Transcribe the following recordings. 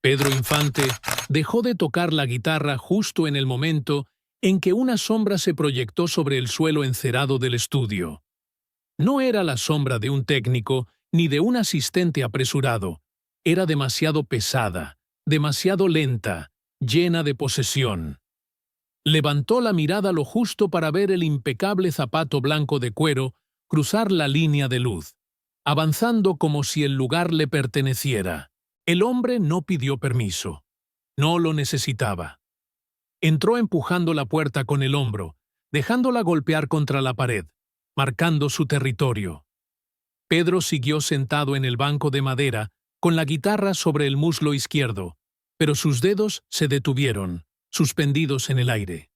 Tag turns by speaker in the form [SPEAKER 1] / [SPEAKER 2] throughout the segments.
[SPEAKER 1] Pedro Infante dejó de tocar la guitarra justo en el momento en que una sombra se proyectó sobre el suelo encerado del estudio. No era la sombra de un técnico ni de un asistente apresurado. Era demasiado pesada, demasiado lenta, llena de posesión. Levantó la mirada lo justo para ver el impecable zapato blanco de cuero cruzar la línea de luz, avanzando como si el lugar le perteneciera. El hombre no pidió permiso. No lo necesitaba. Entró empujando la puerta con el hombro, dejándola golpear contra la pared, marcando su territorio. Pedro siguió sentado en el banco de madera, con la guitarra sobre el muslo izquierdo, pero sus dedos se detuvieron, suspendidos en el aire.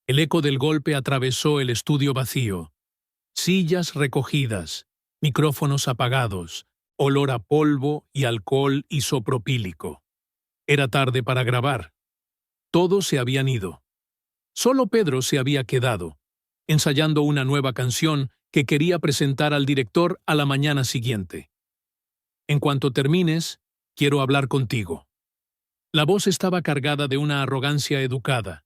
[SPEAKER 1] El eco del golpe atravesó el estudio vacío. Sillas recogidas, micrófonos apagados, olor a polvo y alcohol isopropílico. Era tarde para grabar. Todos se habían ido. Solo Pedro se había quedado, ensayando una nueva canción que quería presentar al director a la mañana siguiente. En cuanto termines, quiero hablar contigo. La voz estaba cargada de una arrogancia educada,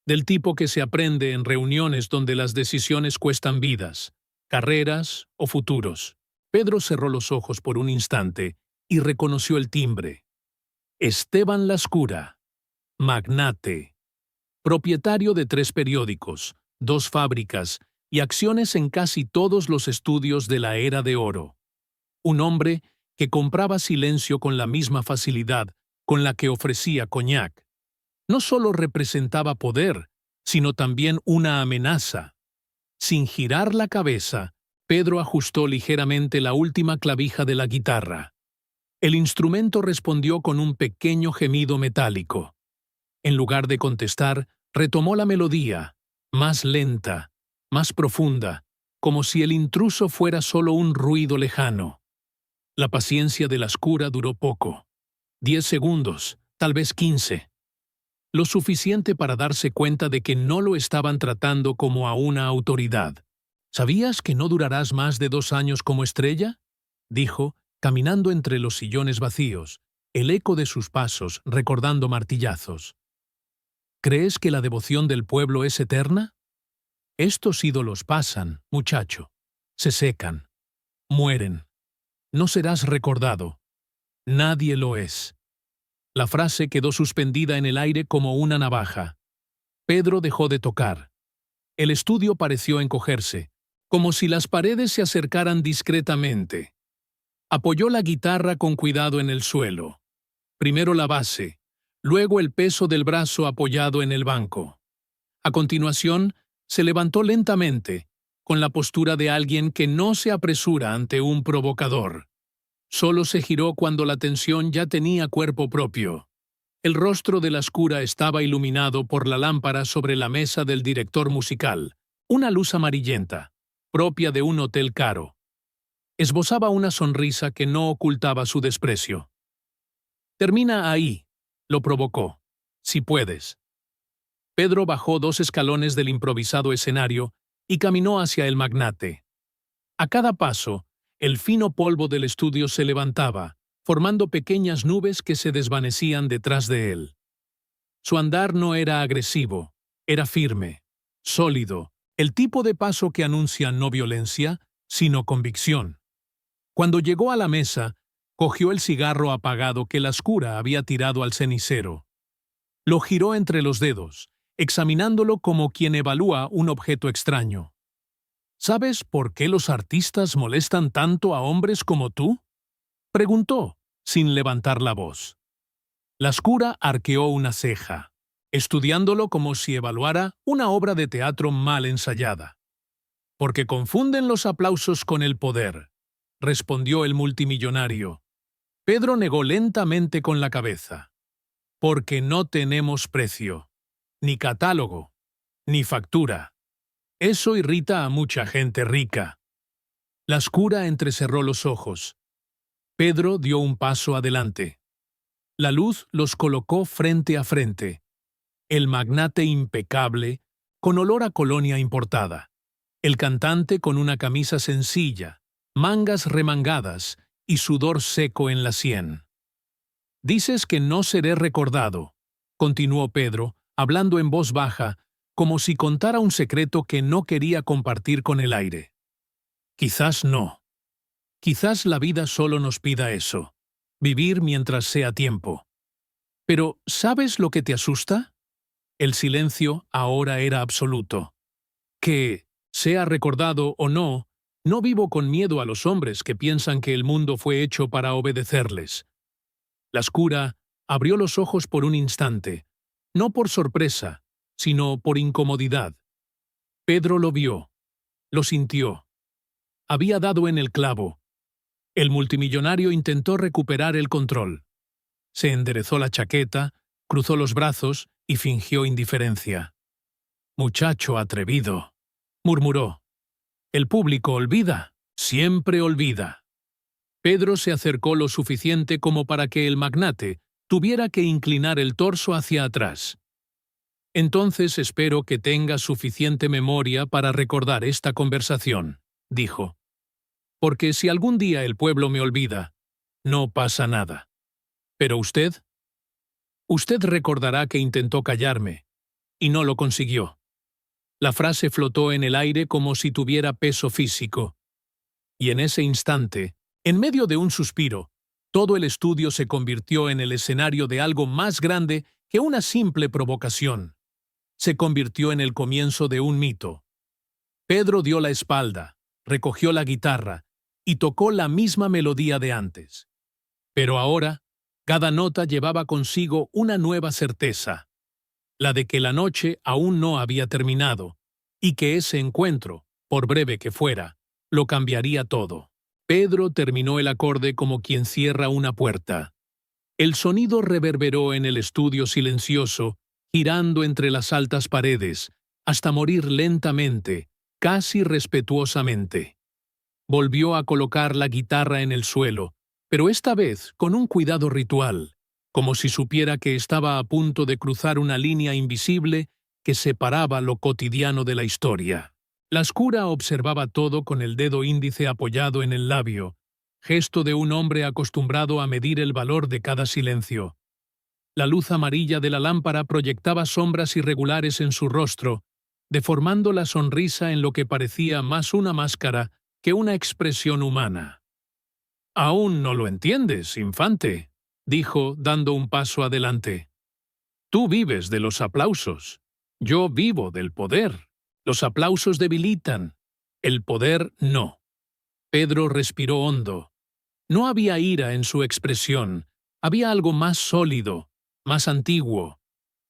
[SPEAKER 1] del tipo que se aprende en reuniones donde las decisiones cuestan vidas, carreras o futuros. Pedro cerró los ojos por un instante y reconoció el timbre. Esteban Lascura, magnate, propietario de 3 periódicos, 2 fábricas y acciones en casi todos los estudios de la Era de Oro. Un hombre que compraba silencio con la misma facilidad con la que ofrecía coñac. No solo representaba poder, sino también una amenaza. Sin girar la cabeza, Pedro ajustó ligeramente la última clavija de la guitarra. El instrumento respondió con un pequeño gemido metálico. En lugar de contestar, retomó la melodía, más lenta, más profunda, como si el intruso fuera solo un ruido lejano. La paciencia de Lascura duró poco. 10 segundos, tal vez 15. Lo suficiente para darse cuenta de que no lo estaban tratando como a una autoridad. ¿Sabías que no durarás más de 2 años como estrella?, dijo, caminando entre los sillones vacíos, el eco de sus pasos recordando martillazos. ¿Crees que la devoción del pueblo es eterna? Estos ídolos pasan, muchacho. Se secan. Mueren. No serás recordado. Nadie lo es. La frase quedó suspendida en el aire como una navaja. Pedro dejó de tocar. El estudio pareció encogerse, como si las paredes se acercaran discretamente. Apoyó la guitarra con cuidado en el suelo. Primero la base, luego el peso del brazo apoyado en el banco. A continuación, se levantó lentamente, con la postura de alguien que no se apresura ante un provocador. Solo se giró cuando la tensión ya tenía cuerpo propio. El rostro de Lascura estaba iluminado por la lámpara sobre la mesa del director musical, una luz amarillenta, propia de un hotel caro. Esbozaba una sonrisa que no ocultaba su desprecio. «Termina ahí», lo provocó, «si puedes». Pedro bajó 2 escalones del improvisado escenario y caminó hacia el magnate. A cada paso, el fino polvo del estudio se levantaba, formando pequeñas nubes que se desvanecían detrás de él. Su andar no era agresivo, era firme, sólido, el tipo de paso que anuncia no violencia, sino convicción. Cuando llegó a la mesa, cogió el cigarro apagado que Lascura había tirado al cenicero. Lo giró entre los dedos, examinándolo como quien evalúa un objeto extraño. ¿Sabes por qué los artistas molestan tanto a hombres como tú?, preguntó, sin levantar la voz. Lascura arqueó una ceja, estudiándolo como si evaluara una obra de teatro mal ensayada. «Porque confunden los aplausos con el poder», respondió el multimillonario. Pedro negó lentamente con la cabeza. «Porque no tenemos precio, ni catálogo, ni factura. Eso irrita a mucha gente rica». Lascura entrecerró los ojos. Pedro dio un paso adelante. La luz los colocó frente a frente. El magnate impecable, con olor a colonia importada. El cantante con una camisa sencilla, mangas remangadas y sudor seco en la sien. Dices que no seré recordado, continuó Pedro, hablando en voz baja, como si contara un secreto que no quería compartir con el aire. Quizás no. Quizás la vida solo nos pida eso, vivir mientras sea tiempo. Pero, ¿sabes lo que te asusta? El silencio ahora era absoluto. Que, sea recordado o no, no vivo con miedo a los hombres que piensan que el mundo fue hecho para obedecerles. La oscura abrió los ojos por un instante, no por sorpresa, sino por incomodidad. Pedro lo vio, lo sintió. Había dado en el clavo. El multimillonario intentó recuperar el control. Se enderezó la chaqueta, cruzó los brazos y fingió indiferencia. «Muchacho atrevido», murmuró. «El público olvida, siempre olvida». Pedro se acercó lo suficiente como para que el magnate tuviera que inclinar el torso hacia atrás. «Entonces espero que tengas suficiente memoria para recordar esta conversación», dijo. «Porque si algún día el pueblo me olvida, no pasa nada. Pero usted recordará que intentó callarme, y no lo consiguió». La frase flotó en el aire como si tuviera peso físico. Y en ese instante, en medio de un suspiro, todo el estudio se convirtió en el escenario de algo más grande que una simple provocación. Se convirtió en el comienzo de un mito. Pedro dio la espalda, recogió la guitarra y tocó la misma melodía de antes. Pero ahora, cada nota llevaba consigo una nueva certeza, la de que la noche aún no había terminado, y que ese encuentro, por breve que fuera, lo cambiaría todo. Pedro terminó el acorde como quien cierra una puerta. El sonido reverberó en el estudio silencioso, girando entre las altas paredes, hasta morir lentamente, casi respetuosamente. Volvió a colocar la guitarra en el suelo, pero esta vez con un cuidado ritual, como si supiera que estaba a punto de cruzar una línea invisible que separaba lo cotidiano de la historia. La oscura observaba todo con el dedo índice apoyado en el labio, gesto de un hombre acostumbrado a medir el valor de cada silencio. La luz amarilla de la lámpara proyectaba sombras irregulares en su rostro, deformando la sonrisa en lo que parecía más una máscara que una expresión humana. «Aún no lo entiendes, infante», dijo, dando un paso adelante. «Tú vives de los aplausos. Yo vivo del poder. Los aplausos debilitan. El poder no». Pedro respiró hondo. No había ira en su expresión. Había algo más sólido, más antiguo.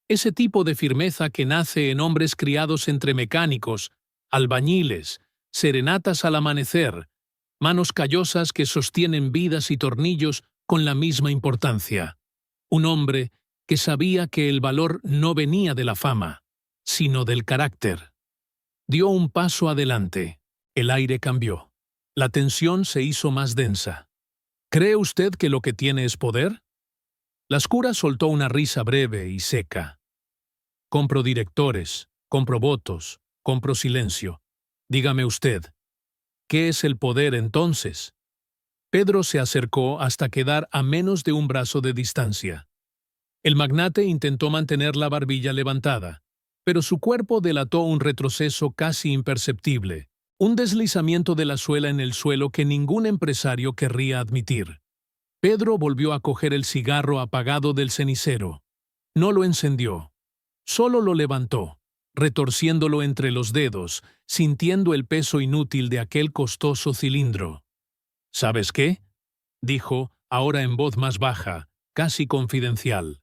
[SPEAKER 1] Ese tipo de firmeza que nace en hombres criados entre mecánicos, albañiles, serenatas al amanecer, manos callosas que sostienen vidas y tornillos con la misma importancia. Un hombre que sabía que el valor no venía de la fama, sino del carácter. Dio un paso adelante. El aire cambió. La tensión se hizo más densa. ¿Cree usted que lo que tiene es poder? La oscura soltó una risa breve y seca. Compro directores, compro votos, compro silencio. Dígame usted, ¿qué es el poder entonces? Pedro se acercó hasta quedar a menos de un brazo de distancia. El magnate intentó mantener la barbilla levantada, pero su cuerpo delató un retroceso casi imperceptible, un deslizamiento de la suela en el suelo que ningún empresario querría admitir. Pedro volvió a coger el cigarro apagado del cenicero. No lo encendió, solo lo levantó, retorciéndolo entre los dedos, sintiendo el peso inútil de aquel costoso cilindro. «¿Sabes qué?», dijo, ahora en voz más baja, casi confidencial.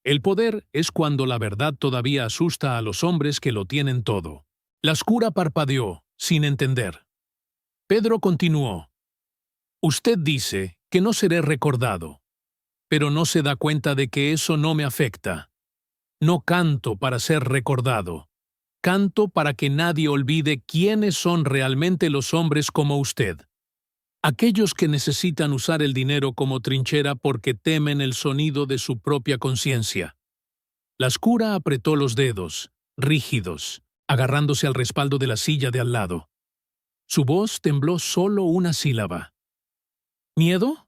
[SPEAKER 1] «El poder es cuando la verdad todavía asusta a los hombres que lo tienen todo». La oscura parpadeó, sin entender. Pedro continuó. «Usted dice que no seré recordado, pero no se da cuenta de que eso no me afecta. No canto para ser recordado. Canto para que nadie olvide quiénes son realmente los hombres como usted. Aquellos que necesitan usar el dinero como trinchera porque temen el sonido de su propia conciencia». La oscura apretó los dedos, rígidos, agarrándose al respaldo de la silla de al lado. Su voz tembló solo una sílaba. «¿Miedo?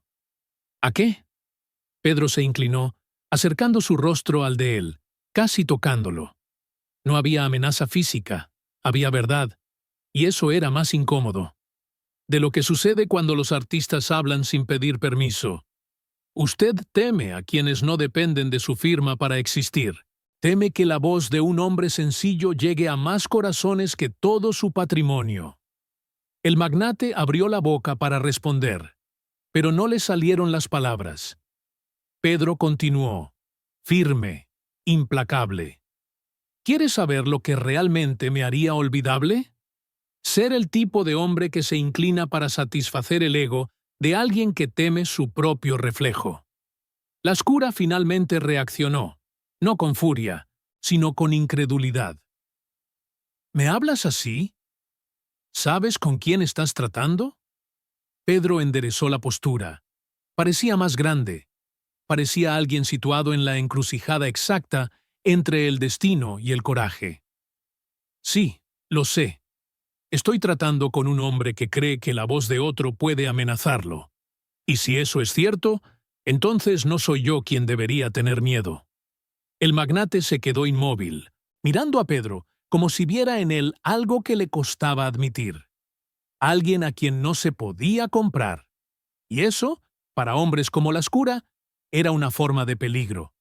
[SPEAKER 1] ¿A qué?». Pedro se inclinó, acercando su rostro al de él, casi tocándolo. No había amenaza física, había verdad, y eso era más incómodo. De lo que sucede cuando los artistas hablan sin pedir permiso. Usted teme a quienes no dependen de su firma para existir. Teme que la voz de un hombre sencillo llegue a más corazones que todo su patrimonio. El magnate abrió la boca para responder, pero no le salieron las palabras. Pedro continuó, firme, implacable. ¿Quieres saber lo que realmente me haría olvidable? Ser el tipo de hombre que se inclina para satisfacer el ego de alguien que teme su propio reflejo. La oscura finalmente reaccionó, no con furia, sino con incredulidad. ¿Me hablas así? ¿Sabes con quién estás tratando? Pedro enderezó la postura. Parecía más grande. Parecía alguien situado en la encrucijada exacta entre el destino y el coraje. Sí, lo sé. Estoy tratando con un hombre que cree que la voz de otro puede amenazarlo. Y si eso es cierto, entonces no soy yo quien debería tener miedo. El magnate se quedó inmóvil, mirando a Pedro, como si viera en él algo que le costaba admitir. Alguien a quien no se podía comprar. Y eso, para hombres como la oscura, era una forma de peligro.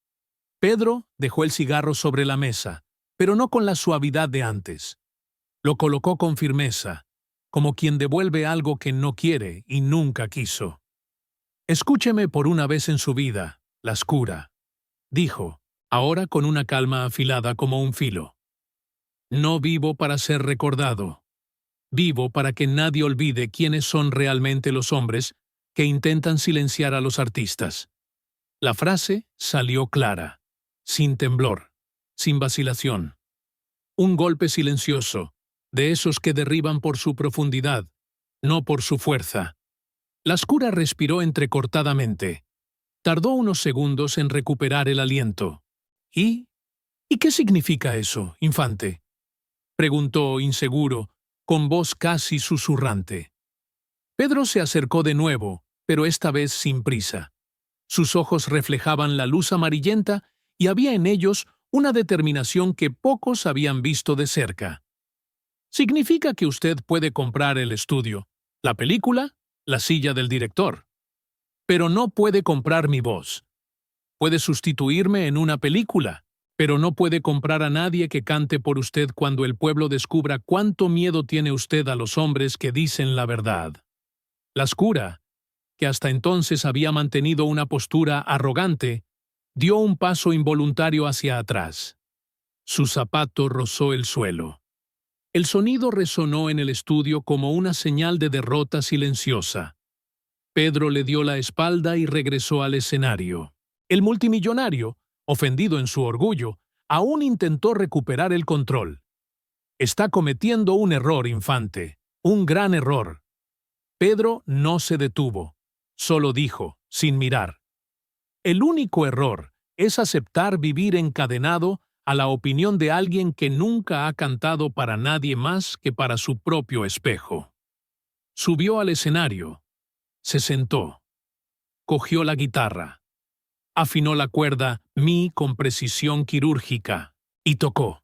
[SPEAKER 1] Pedro dejó el cigarro sobre la mesa, pero no con la suavidad de antes. Lo colocó con firmeza, como quien devuelve algo que no quiere y nunca quiso. «Escúcheme por una vez en su vida, la oscura», dijo, ahora con una calma afilada como un filo. «No vivo para ser recordado. Vivo para que nadie olvide quiénes son realmente los hombres que intentan silenciar a los artistas». La frase salió clara, sin temblor, sin vacilación. Un golpe silencioso, de esos que derriban por su profundidad, no por su fuerza. La oscura respiró entrecortadamente. Tardó unos segundos en recuperar el aliento. ¿Y qué significa eso, infante?, preguntó inseguro, con voz casi susurrante. Pedro se acercó de nuevo, pero esta vez sin prisa. Sus ojos reflejaban la luz amarillenta y había en ellos una determinación que pocos habían visto de cerca. Significa que usted puede comprar el estudio, la película, la silla del director. Pero no puede comprar mi voz. Puede sustituirme en una película, pero no puede comprar a nadie que cante por usted cuando el pueblo descubra cuánto miedo tiene usted a los hombres que dicen la verdad. La oscura, que hasta entonces había mantenido una postura arrogante, dio un paso involuntario hacia atrás. Su zapato rozó el suelo. El sonido resonó en el estudio como una señal de derrota silenciosa. Pedro le dio la espalda y regresó al escenario. El multimillonario, ofendido en su orgullo, aún intentó recuperar el control. «Está cometiendo un error, infante, un gran error». Pedro no se detuvo, solo dijo, sin mirar. «El único error es aceptar vivir encadenado a la opinión de alguien que nunca ha cantado para nadie más que para su propio espejo». Subió al escenario. Se sentó. Cogió la guitarra. Afinó la cuerda mi con precisión quirúrgica y tocó.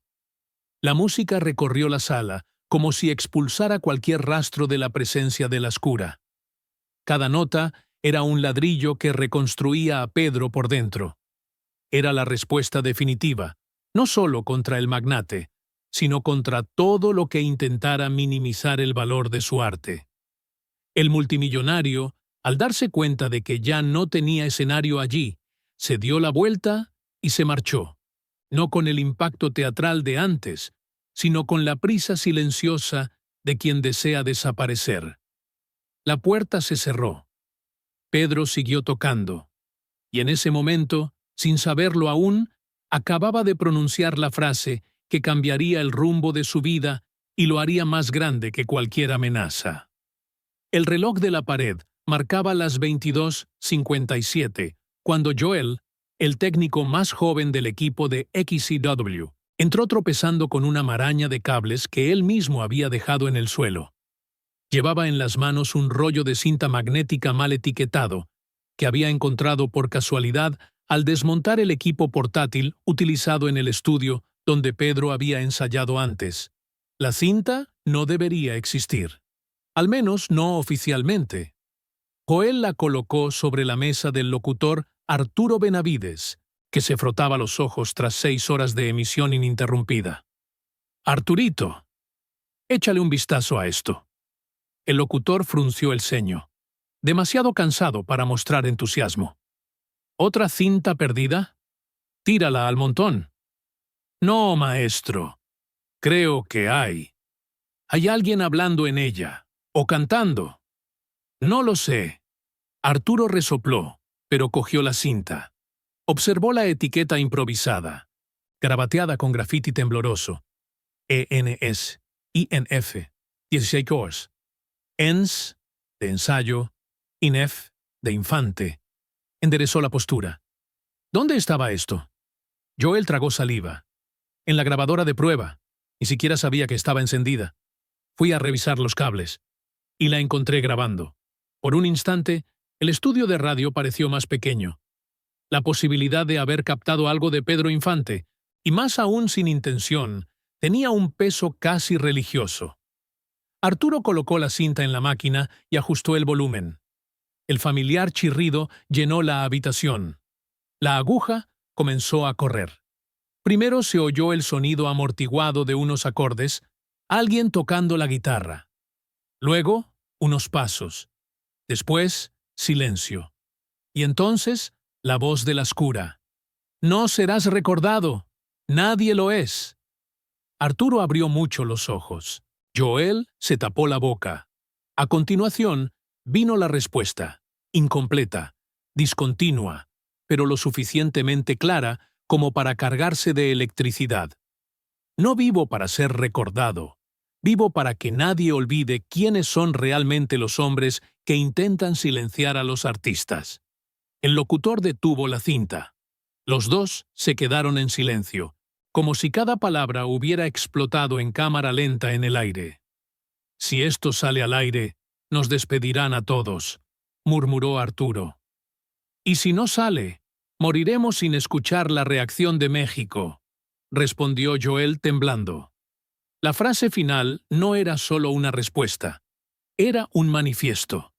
[SPEAKER 1] La música recorrió la sala como si expulsara cualquier rastro de la presencia de la oscura. Cada nota era un ladrillo que reconstruía a Pedro por dentro. Era la respuesta definitiva, no solo contra el magnate, sino contra todo lo que intentara minimizar el valor de su arte. El multimillonario, al darse cuenta de que ya no tenía escenario allí, se dio la vuelta y se marchó, no con el impacto teatral de antes, sino con la prisa silenciosa de quien desea desaparecer. La puerta se cerró. Pedro siguió tocando, y en ese momento, sin saberlo aún, acababa de pronunciar la frase que cambiaría el rumbo de su vida y lo haría más grande que cualquier amenaza. El reloj de la pared marcaba las 22:57, cuando Joel, el técnico más joven del equipo de XCW, entró tropezando con una maraña de cables que él mismo había dejado en el suelo. Llevaba en las manos un rollo de cinta magnética mal etiquetado, que había encontrado por casualidad al desmontar el equipo portátil utilizado en el estudio donde Pedro había ensayado antes. La cinta no debería existir. Al menos no oficialmente. Joel la colocó sobre la mesa del locutor Arturo Benavides, que se frotaba los ojos tras 6 horas de emisión ininterrumpida. «Arturito, échale un vistazo a esto». El locutor frunció el ceño, demasiado cansado para mostrar entusiasmo. «¿Otra cinta perdida? Tírala al montón». «No, maestro. Creo que hay. Hay alguien hablando en ella, o cantando». «No lo sé». Arturo resopló, pero cogió la cinta. Observó la etiqueta improvisada, garabateada con grafiti tembloroso. ENS, INF, 16 horas. ENS, de ensayo, INEF, de infante. Enderezó la postura. ¿Dónde estaba esto? Joel tragó saliva. En la grabadora de prueba. Ni siquiera sabía que estaba encendida. Fui a revisar los cables. Y la encontré grabando. Por un instante, el estudio de radio pareció más pequeño. La posibilidad de haber captado algo de Pedro Infante, y más aún sin intención, tenía un peso casi religioso. Arturo colocó la cinta en la máquina y ajustó el volumen. El familiar chirrido llenó la habitación. La aguja comenzó a correr. Primero se oyó el sonido amortiguado de unos acordes, alguien tocando la guitarra. Luego, unos pasos. Después, silencio. Y entonces, la voz de la escura. «No serás recordado. Nadie lo es». Arturo abrió mucho los ojos. Joel se tapó la boca. A continuación, vino la respuesta, incompleta, discontinua, pero lo suficientemente clara como para cargarse de electricidad. «No vivo para ser recordado. Vivo para que nadie olvide quiénes son realmente los hombres que intentan silenciar a los artistas». El locutor detuvo la cinta. Los dos se quedaron en silencio, como si cada palabra hubiera explotado en cámara lenta en el aire. «Si esto sale al aire, nos despedirán a todos», murmuró Arturo. «Y si no sale, moriremos sin escuchar la reacción de México», respondió Joel temblando. La frase final no era solo una respuesta, era un manifiesto.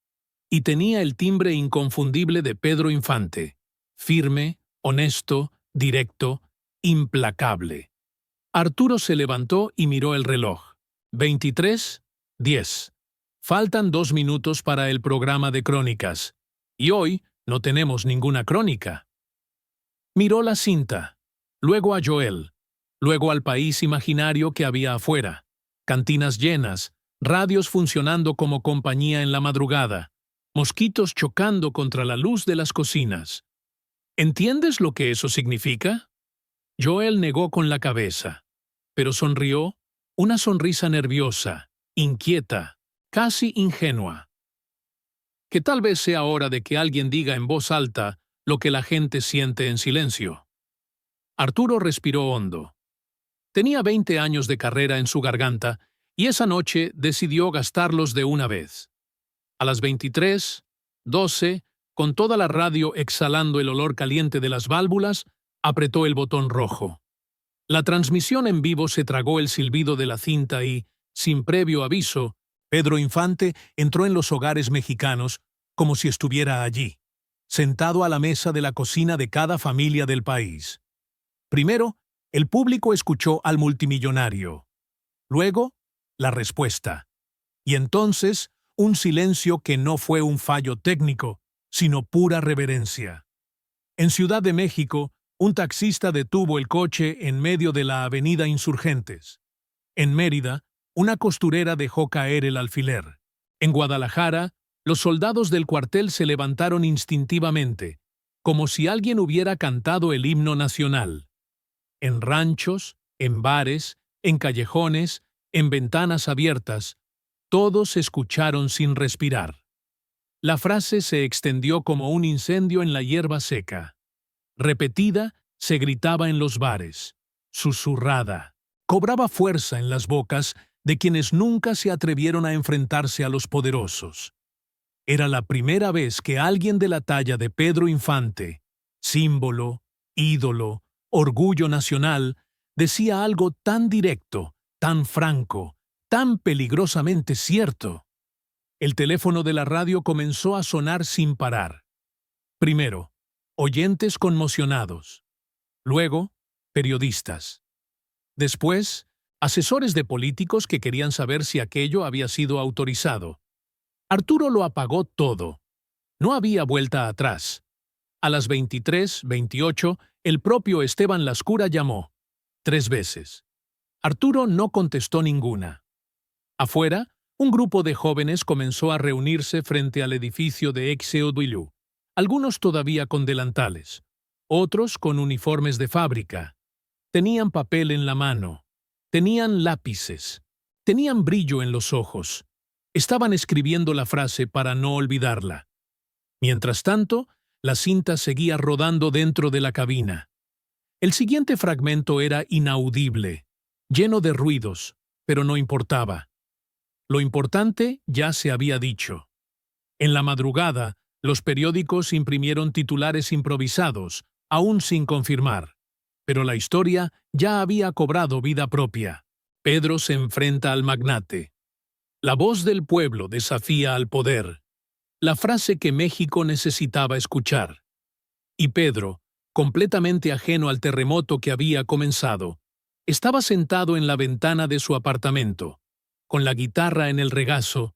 [SPEAKER 1] Y tenía el timbre inconfundible de Pedro Infante, firme, honesto, directo, implacable. Arturo se levantó y miró el reloj. 23:10. Faltan 2 minutos para el programa de crónicas. Y hoy no tenemos ninguna crónica. Miró la cinta, luego a Joel, luego al país imaginario que había afuera. Cantinas llenas, radios funcionando como compañía en la madrugada. Mosquitos chocando contra la luz de las cocinas. ¿Entiendes lo que eso significa? Joel negó con la cabeza, pero sonrió, una sonrisa nerviosa, inquieta, casi ingenua. Que tal vez sea hora de que alguien diga en voz alta lo que la gente siente en silencio. Arturo respiró hondo. Tenía 20 años de carrera en su garganta y esa noche decidió gastarlos de una vez. A las 23:12, con toda la radio exhalando el olor caliente de las válvulas, apretó el botón rojo. La transmisión en vivo se tragó el silbido de la cinta y, sin previo aviso, Pedro Infante entró en los hogares mexicanos como si estuviera allí, sentado a la mesa de la cocina de cada familia del país. Primero, el público escuchó al multimillonario. Luego, la respuesta. Y entonces, un silencio que no fue un fallo técnico, sino pura reverencia. En Ciudad de México, un taxista detuvo el coche en medio de la avenida Insurgentes. En Mérida, una costurera dejó caer el alfiler. En Guadalajara, los soldados del cuartel se levantaron instintivamente, como si alguien hubiera cantado el himno nacional. En ranchos, en bares, en callejones, en ventanas abiertas, todos escucharon sin respirar. La frase se extendió como un incendio en la hierba seca. Repetida, se gritaba en los bares. Susurrada. Cobraba fuerza en las bocas de quienes nunca se atrevieron a enfrentarse a los poderosos. Era la primera vez que alguien de la talla de Pedro Infante, símbolo, ídolo, orgullo nacional, decía algo tan directo, tan franco, tan peligrosamente cierto. El teléfono de la radio comenzó a sonar sin parar. Primero, oyentes conmocionados. Luego, periodistas. Después, asesores de políticos que querían saber si aquello había sido autorizado. Arturo lo apagó todo. No había vuelta atrás. A las 23:28, el propio Esteban Lascura llamó. 3 veces. Arturo no contestó ninguna. Afuera, un grupo de jóvenes comenzó a reunirse frente al edificio de Exeodilú, algunos todavía con delantales, otros con uniformes de fábrica. Tenían papel en la mano, tenían lápices, tenían brillo en los ojos. Estaban escribiendo la frase para no olvidarla. Mientras tanto, la cinta seguía rodando dentro de la cabina. El siguiente fragmento era inaudible, lleno de ruidos, pero no importaba. Lo importante ya se había dicho. En la madrugada, los periódicos imprimieron titulares improvisados, aún sin confirmar. Pero la historia ya había cobrado vida propia. Pedro se enfrenta al magnate. La voz del pueblo desafía al poder. La frase que México necesitaba escuchar. Y Pedro, completamente ajeno al terremoto que había comenzado, estaba sentado en la ventana de su apartamento, con la guitarra en el regazo,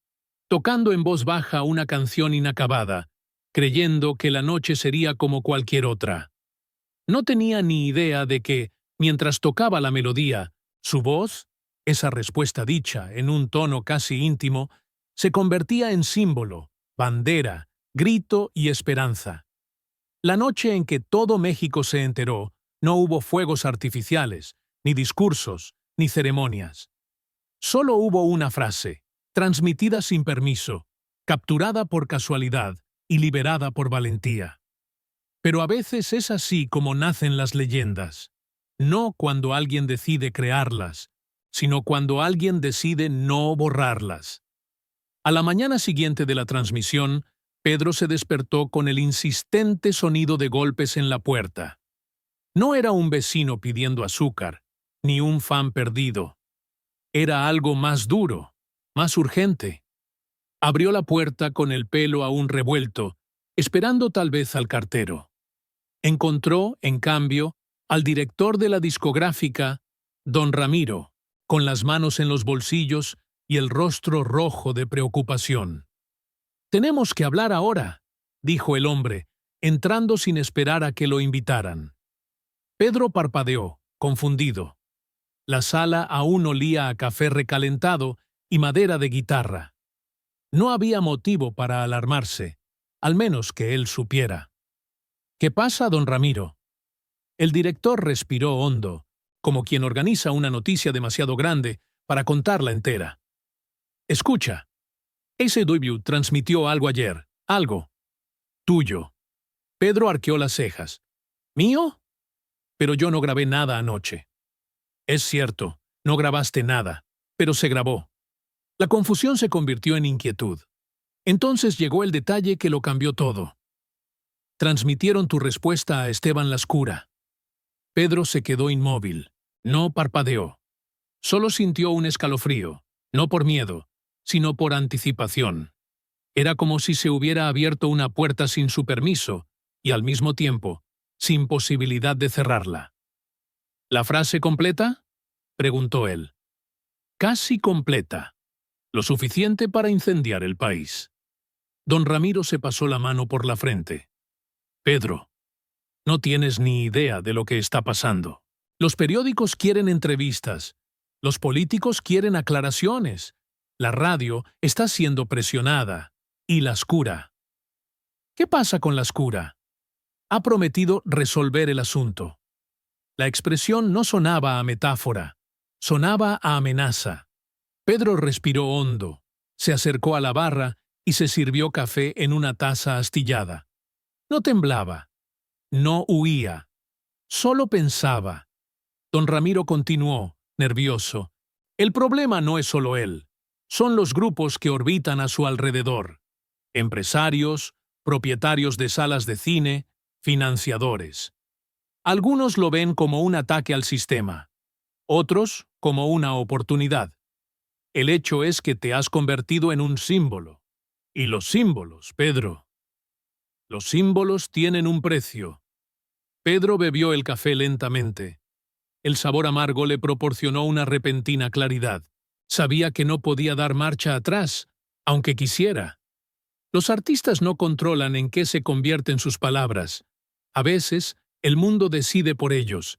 [SPEAKER 1] tocando en voz baja una canción inacabada, creyendo que la noche sería como cualquier otra. No tenía ni idea de que, mientras tocaba la melodía, su voz, esa respuesta dicha en un tono casi íntimo, se convertía en símbolo, bandera, grito y esperanza. La noche en que todo México se enteró, no hubo fuegos artificiales, ni discursos, ni ceremonias. Solo hubo una frase, transmitida sin permiso, capturada por casualidad y liberada por valentía. Pero a veces es así como nacen las leyendas, no cuando alguien decide crearlas, sino cuando alguien decide no borrarlas. A la mañana siguiente de la transmisión, Pedro se despertó con el insistente sonido de golpes en la puerta. No era un vecino pidiendo azúcar, ni un fan perdido. Era algo más duro, más urgente. Abrió la puerta con el pelo aún revuelto, esperando tal vez al cartero. Encontró, en cambio, al director de la discográfica, don Ramiro, con las manos en los bolsillos y el rostro rojo de preocupación. «Tenemos que hablar ahora», dijo el hombre, entrando sin esperar a que lo invitaran. Pedro parpadeó, confundido. La sala aún olía a café recalentado y madera de guitarra. No había motivo para alarmarse, al menos que él supiera. «¿Qué pasa, don Ramiro?» El director respiró hondo, como quien organiza una noticia demasiado grande para contarla entera. «Escucha. SW transmitió algo ayer. Algo. Tuyo». Pedro arqueó las cejas. «¿Mío? Pero yo no grabé nada anoche». «Es cierto, no grabaste nada, pero se grabó». La confusión se convirtió en inquietud. Entonces llegó el detalle que lo cambió todo. «Transmitieron tu respuesta a Esteban Lascura». Pedro se quedó inmóvil. No parpadeó. Solo sintió un escalofrío, no por miedo, sino por anticipación. Era como si se hubiera abierto una puerta sin su permiso y, al mismo tiempo, sin posibilidad de cerrarla. «¿La frase completa?», preguntó él. «Casi completa. Lo suficiente para incendiar el país». Don Ramiro se pasó la mano por la frente. «Pedro, no tienes ni idea de lo que está pasando. Los periódicos quieren entrevistas. Los políticos quieren aclaraciones. La radio está siendo presionada. Y Lascura». «¿Qué pasa con Lascura?» «Ha prometido resolver el asunto». La expresión no sonaba a metáfora, sonaba a amenaza. Pedro respiró hondo, se acercó a la barra y se sirvió café en una taza astillada. No temblaba, no huía, solo pensaba. Don Ramiro continuó, nervioso. «El problema no es solo él, son los grupos que orbitan a su alrededor. Empresarios, propietarios de salas de cine, financiadores. Algunos lo ven como un ataque al sistema, otros como una oportunidad. El hecho es que te has convertido en un símbolo. Y los símbolos, Pedro. Los símbolos tienen un precio. Pedro bebió el café lentamente. El sabor amargo le proporcionó una repentina claridad. Sabía que no podía dar marcha atrás, aunque quisiera. Los artistas no controlan en qué se convierten sus palabras. A veces, el mundo decide por ellos.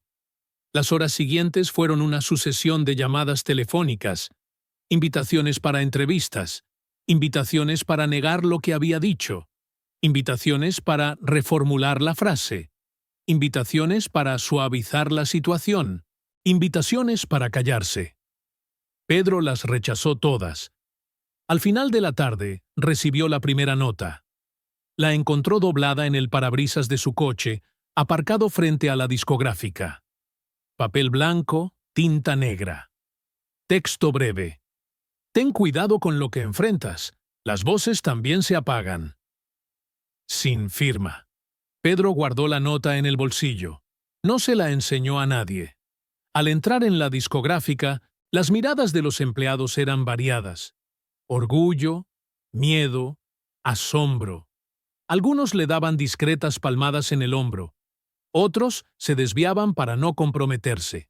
[SPEAKER 1] Las horas siguientes fueron una sucesión de llamadas telefónicas, invitaciones para entrevistas, invitaciones para negar lo que había dicho, invitaciones para reformular la frase, invitaciones para suavizar la situación, invitaciones para callarse. Pedro las rechazó todas. Al final de la tarde, recibió la primera nota. La encontró doblada en el parabrisas de su coche, aparcado frente a la discográfica. Papel blanco, tinta negra. Texto breve. Ten cuidado con lo que enfrentas. Las voces también se apagan. Sin firma. Pedro guardó la nota en el bolsillo. No se la enseñó a nadie. Al entrar en la discográfica, las miradas de los empleados eran variadas. Orgullo, miedo, asombro. Algunos le daban discretas palmadas en el hombro. Otros se desviaban para no comprometerse.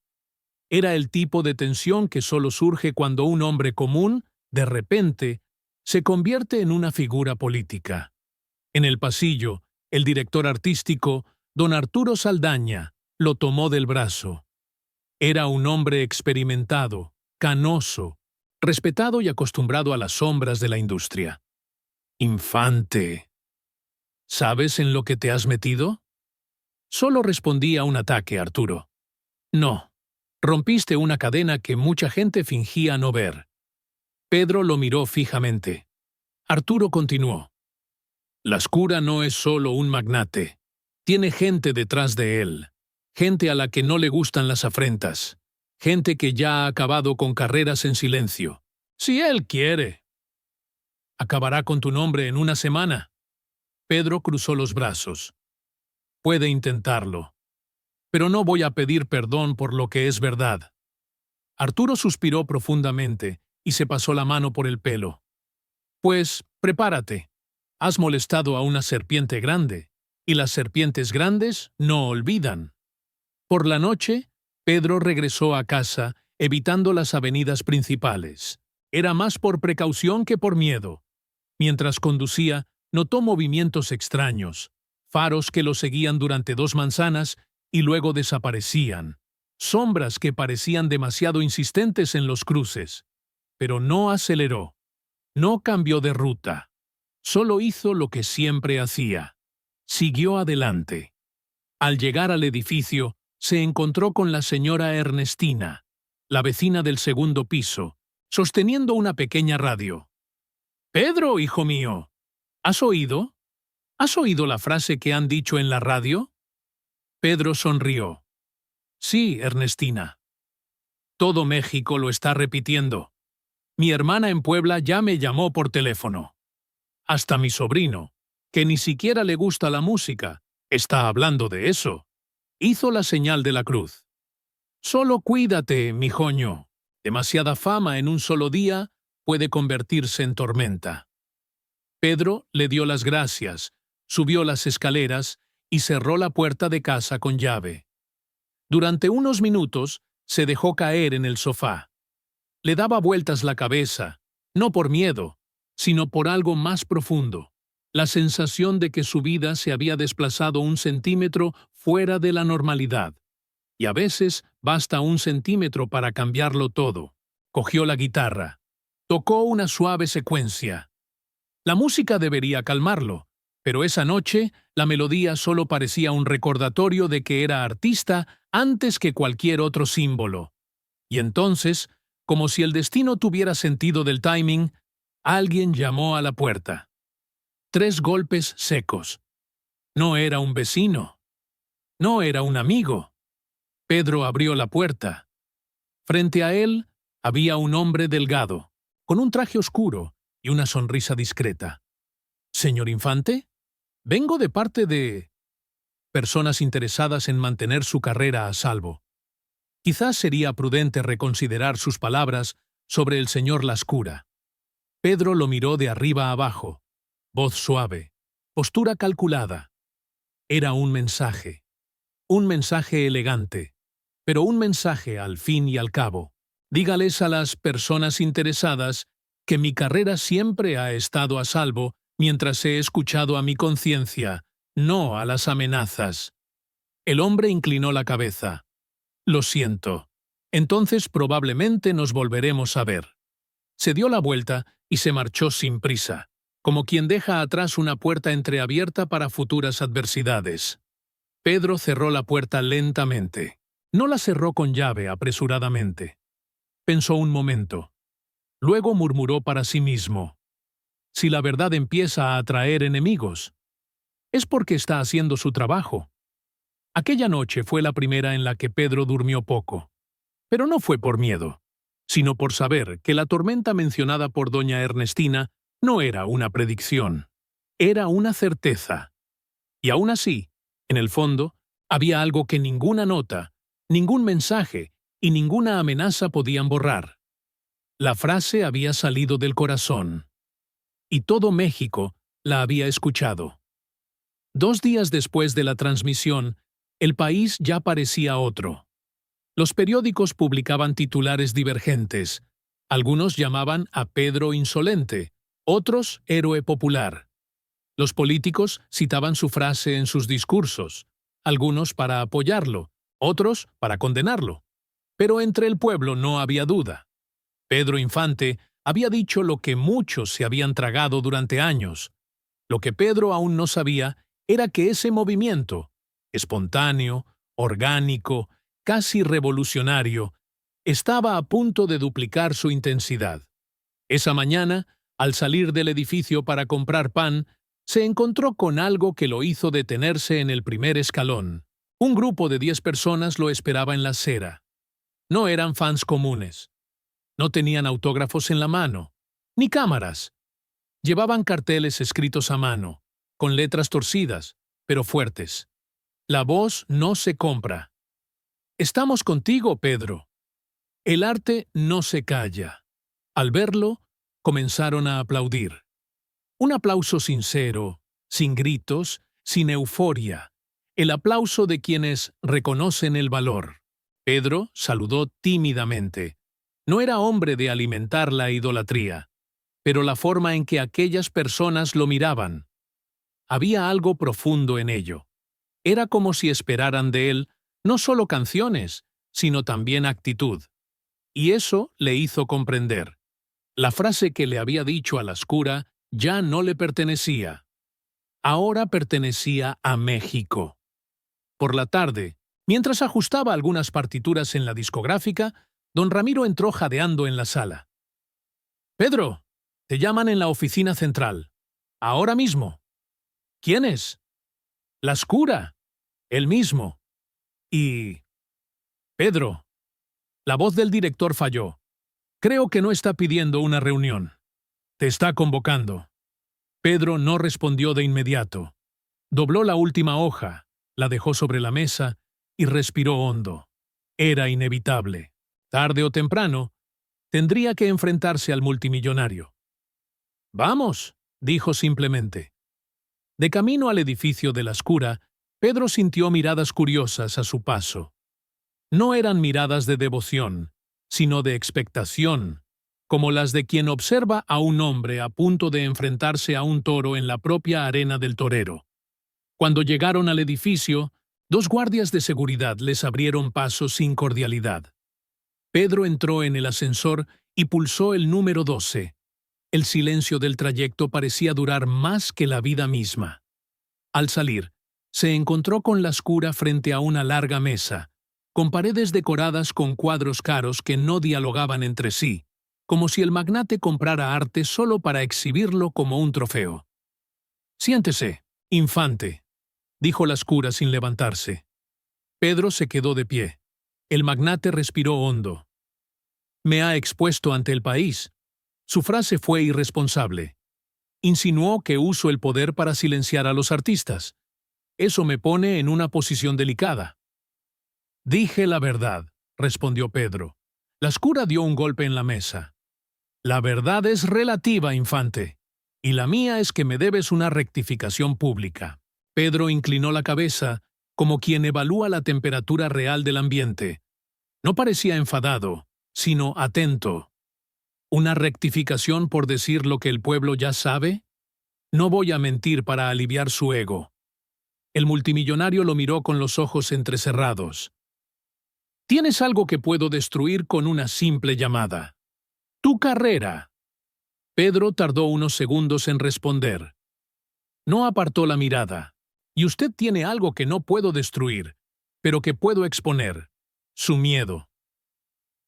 [SPEAKER 1] Era el tipo de tensión que solo surge cuando un hombre común, de repente, se convierte en una figura política. En el pasillo, el director artístico, don Arturo Saldaña, lo tomó del brazo. Era un hombre experimentado, canoso, respetado y acostumbrado a las sombras de la industria. Infante. ¿Sabes en lo que te has metido? Solo respondí a un ataque, Arturo. No. Rompiste una cadena que mucha gente fingía no ver. Pedro lo miró fijamente. Arturo continuó. Lascura no es solo un magnate. Tiene gente detrás de él. Gente a la que no le gustan las afrentas. Gente que ya ha acabado con carreras en silencio. Si él quiere. Acabará con tu nombre en una semana. Pedro cruzó los brazos. Puede intentarlo. Pero no voy a pedir perdón por lo que es verdad. Arturo suspiró profundamente y se pasó la mano por el pelo. Pues, prepárate. Has molestado a una serpiente grande, y las serpientes grandes no olvidan. Por la noche, Pedro regresó a casa, evitando las avenidas principales. Era más por precaución que por miedo. Mientras conducía, notó movimientos extraños, faros que lo seguían durante 2 manzanas y luego desaparecían, sombras que parecían demasiado insistentes en los cruces. Pero no aceleró, no cambió de ruta, solo hizo lo que siempre hacía. Siguió adelante. Al llegar al edificio, se encontró con la señora Ernestina, la vecina del segundo piso, sosteniendo una pequeña radio. «Pedro, hijo mío, ¿has oído? ¿Has oído la frase que han dicho en la radio?» Pedro sonrió. «Sí, Ernestina. Todo México lo está repitiendo. Mi hermana en Puebla ya me llamó por teléfono. Hasta mi sobrino, que ni siquiera le gusta la música, está hablando de eso». Hizo la señal de la cruz. «Solo cuídate, mijoño. Demasiada fama en un solo día puede convertirse en tormenta». Pedro le dio las gracias, subió las escaleras y cerró la puerta de casa con llave. Durante unos minutos se dejó caer en el sofá. Le daba vueltas la cabeza, no por miedo, sino por algo más profundo. La sensación de que su vida se había desplazado 1 centímetro fuera de la normalidad. Y a veces basta 1 centímetro para cambiarlo todo. Cogió la guitarra. Tocó una suave secuencia. La música debería calmarlo, pero esa noche la melodía solo parecía un recordatorio de que era artista antes que cualquier otro símbolo. Y entonces, como si el destino tuviera sentido del timing, alguien llamó a la puerta. 3 golpes secos. No era un vecino. No era un amigo. Pedro abrió la puerta. Frente a él había un hombre delgado, con un traje oscuro y una sonrisa discreta. Señor Infante, vengo de parte de personas interesadas en mantener su carrera a salvo. Quizás sería prudente reconsiderar sus palabras sobre el señor Lascura. Pedro lo miró de arriba a abajo. Voz suave, postura calculada. Era un mensaje elegante, pero un mensaje al fin y al cabo. Dígales a las personas interesadas que mi carrera siempre ha estado a salvo mientras he escuchado a mi conciencia, no a las amenazas. El hombre inclinó la cabeza. Lo siento. Entonces probablemente nos volveremos a ver. Se dio la vuelta y se marchó sin prisa, como quien deja atrás una puerta entreabierta para futuras adversidades. Pedro cerró la puerta lentamente. No la cerró con llave apresuradamente. Pensó un momento. Luego murmuró para sí mismo. Si la verdad empieza a atraer enemigos, es porque está haciendo su trabajo. Aquella noche fue la primera en la que Pedro durmió poco. Pero no fue por miedo, sino por saber que la tormenta mencionada por doña Ernestina no era una predicción, era una certeza. Y aún así, en el fondo, había algo que ninguna nota, ningún mensaje y ninguna amenaza podían borrar. La frase había salido del corazón. Y todo México la había escuchado. 2 días después de la transmisión, el país ya parecía otro. Los periódicos publicaban titulares divergentes. Algunos llamaban a Pedro insolente, otros héroe popular. Los políticos citaban su frase en sus discursos, algunos para apoyarlo, otros para condenarlo. Pero entre el pueblo no había duda. Pedro Infante había dicho lo que muchos se habían tragado durante años. Lo que Pedro aún no sabía era que ese movimiento, espontáneo, orgánico, casi revolucionario, estaba a punto de duplicar su intensidad. Esa mañana, al salir del edificio para comprar pan, se encontró con algo que lo hizo detenerse en el primer escalón. Un grupo de 10 personas lo esperaba en la acera. No eran fans comunes. No tenían autógrafos en la mano, ni cámaras. Llevaban carteles escritos a mano, con letras torcidas, pero fuertes. La voz no se compra. Estamos contigo, Pedro. El arte no se calla. Al verlo, comenzaron a aplaudir. Un aplauso sincero, sin gritos, sin euforia. El aplauso de quienes reconocen el valor. Pedro saludó tímidamente. No era hombre de alimentar la idolatría, pero la forma en que aquellas personas lo miraban. Había algo profundo en ello. Era como si esperaran de él no solo canciones, sino también actitud. Y eso le hizo comprender. La frase que le había dicho a Lascura ya no le pertenecía. Ahora pertenecía a México. Por la tarde, mientras ajustaba algunas partituras en la discográfica, don Ramiro entró jadeando en la sala. «Pedro, te llaman en la oficina central. Ahora mismo». «¿Quién es?» «Lascura. Él mismo». «Y...» «Pedro». La voz del director falló. «Creo que no está pidiendo una reunión. Te está convocando». Pedro no respondió de inmediato. Dobló la última hoja, la dejó sobre la mesa y respiró hondo. Era inevitable. Tarde o temprano, tendría que enfrentarse al multimillonario. «Vamos», dijo simplemente. De camino al edificio de Lascura, Pedro sintió miradas curiosas a su paso. No eran miradas de devoción, sino de expectación, como las de quien observa a un hombre a punto de enfrentarse a un toro en la propia arena del torero. Cuando llegaron al edificio, 2 guardias de seguridad les abrieron paso sin cordialidad. Pedro entró en el ascensor y pulsó el número 12. El silencio del trayecto parecía durar más que la vida misma. Al salir, se encontró con Lascura frente a una larga mesa, con paredes decoradas con cuadros caros que no dialogaban entre sí, como si el magnate comprara arte solo para exhibirlo como un trofeo. «Siéntese, infante», dijo Lascura sin levantarse. Pedro se quedó de pie. El magnate respiró hondo. «Me ha expuesto ante el país». Su frase fue irresponsable. Insinuó que uso el poder para silenciar a los artistas. Eso me pone en una posición delicada. Dije la verdad, respondió Pedro. Lascura dio un golpe en la mesa. La verdad es relativa, infante, y la mía es que me debes una rectificación pública. Pedro inclinó la cabeza, como quien evalúa la temperatura real del ambiente. No parecía enfadado, sino atento. ¿Una rectificación por decir lo que el pueblo ya sabe? No voy a mentir para aliviar su ego. El multimillonario lo miró con los ojos entrecerrados. Tienes algo que puedo destruir con una simple llamada. Tu carrera. Pedro tardó unos segundos en responder. No apartó la mirada. Y usted tiene algo que no puedo destruir, pero que puedo exponer. Su miedo.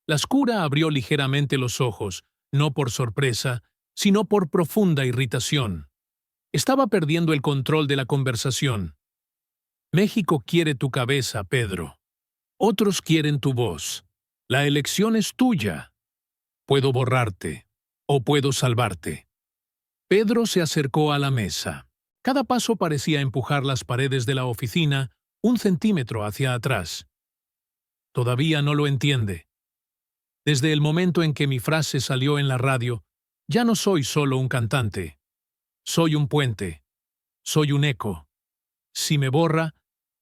[SPEAKER 1] Lascura abrió ligeramente los ojos, no por sorpresa, sino por profunda irritación. Estaba perdiendo el control de la conversación. México quiere tu cabeza, Pedro. Otros quieren tu voz. La elección es tuya. Puedo borrarte, o puedo salvarte. Pedro se acercó a la mesa. Cada paso parecía empujar las paredes de la oficina 1 centímetro hacia atrás. Todavía no lo entiende. Desde el momento en que mi frase salió en la radio, ya no soy solo un cantante. Soy un puente. Soy un eco. Si me borra,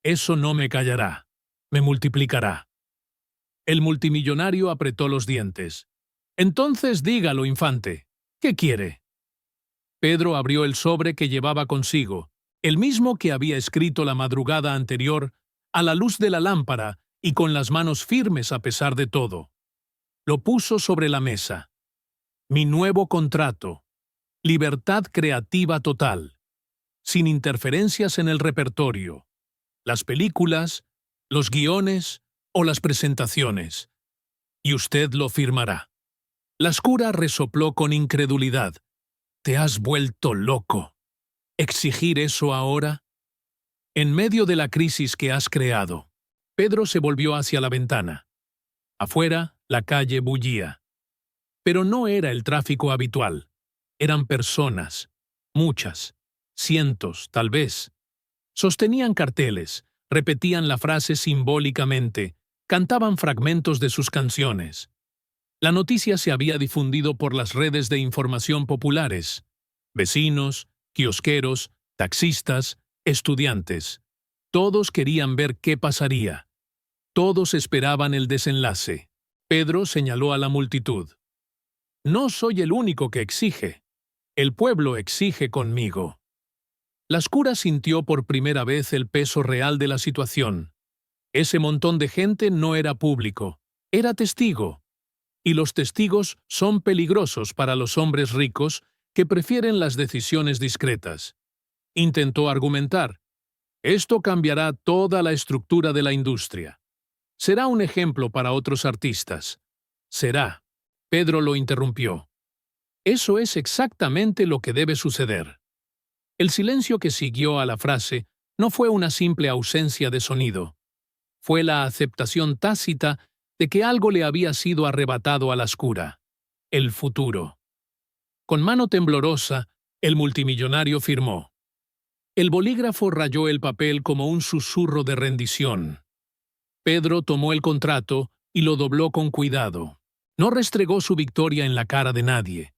[SPEAKER 1] eso no me callará. Me multiplicará. El multimillonario apretó los dientes. Entonces dígalo, infante. ¿Qué quiere? Pedro abrió el sobre que llevaba consigo, el mismo que había escrito la madrugada anterior, a la luz de la lámpara y con las manos firmes a pesar de todo. Lo puso sobre la mesa. Mi nuevo contrato. Libertad creativa total. Sin interferencias en el repertorio. Las películas, los guiones o las presentaciones. Y usted lo firmará. Lascura resopló con incredulidad. ¿Te has vuelto loco? ¿Exigir eso ahora? En medio de la crisis que has creado. Pedro se volvió hacia la ventana. Afuera, la calle bullía. Pero no era el tráfico habitual. Eran personas. Muchas. Cientos, tal vez. Sostenían carteles, repetían la frase simbólicamente, cantaban fragmentos de sus canciones. La noticia se había difundido por las redes de información populares. Vecinos, kiosqueros, taxistas, estudiantes. Todos querían ver qué pasaría. Todos esperaban el desenlace. Pedro señaló a la multitud. No soy el único que exige. El pueblo exige conmigo. Lascura sintió por primera vez el peso real de la situación. Ese montón de gente no era público, era testigo. Y los testigos son peligrosos para los hombres ricos que prefieren las decisiones discretas. Intentó argumentar. Esto cambiará toda la estructura de la industria. Será un ejemplo para otros artistas. Será. Pedro lo interrumpió. Eso es exactamente lo que debe suceder. El silencio que siguió a la frase no fue una simple ausencia de sonido. Fue la aceptación tácita de que algo le había sido arrebatado a Lascura. El futuro. Con mano temblorosa, el multimillonario firmó. El bolígrafo rayó el papel como un susurro de rendición. Pedro tomó el contrato y lo dobló con cuidado. No restregó su victoria en la cara de nadie.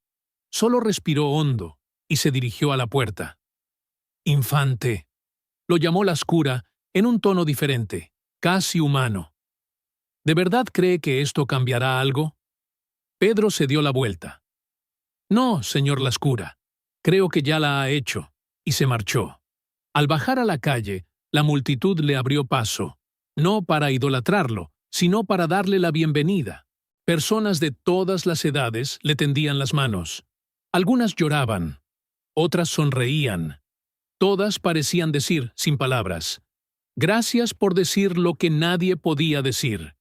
[SPEAKER 1] Solo respiró hondo y se dirigió a la puerta. Infante. Lo llamó Lascura en un tono diferente, casi humano. ¿De verdad cree que esto cambiará algo? Pedro se dio la vuelta. No, señor Lascura. Creo que ya la ha hecho. Y se marchó. Al bajar a la calle, la multitud le abrió paso, no para idolatrarlo, sino para darle la bienvenida. Personas de todas las edades le tendían las manos. Algunas lloraban, otras sonreían. Todas parecían decir, sin palabras, gracias por decir lo que nadie podía decir.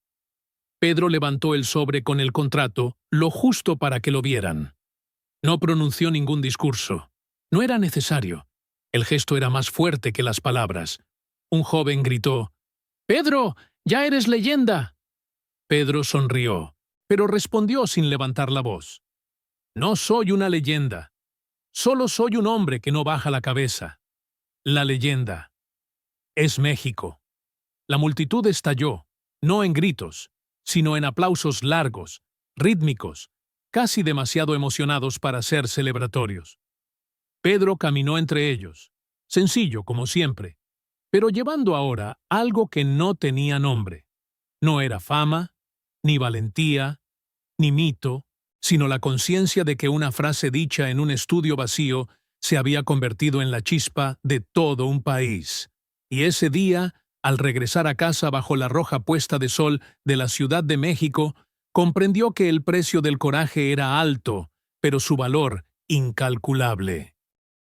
[SPEAKER 1] Pedro levantó el sobre con el contrato, lo justo para que lo vieran. No pronunció ningún discurso. No era necesario. El gesto era más fuerte que las palabras. Un joven gritó, «¡Pedro, ya eres leyenda!». Pedro sonrió, pero respondió sin levantar la voz. «No soy una leyenda. Solo soy un hombre que no baja la cabeza. La leyenda. Es México. La multitud estalló, no en gritos, sino en aplausos largos, rítmicos, casi demasiado emocionados para ser celebratorios. Pedro caminó entre ellos, sencillo como siempre, pero llevando ahora algo que no tenía nombre. No era fama, ni valentía, ni mito, sino la conciencia de que una frase dicha en un estudio vacío se había convertido en la chispa de todo un país. Y ese día, al regresar a casa bajo la roja puesta de sol de la Ciudad de México, comprendió que el precio del coraje era alto, pero su valor incalculable.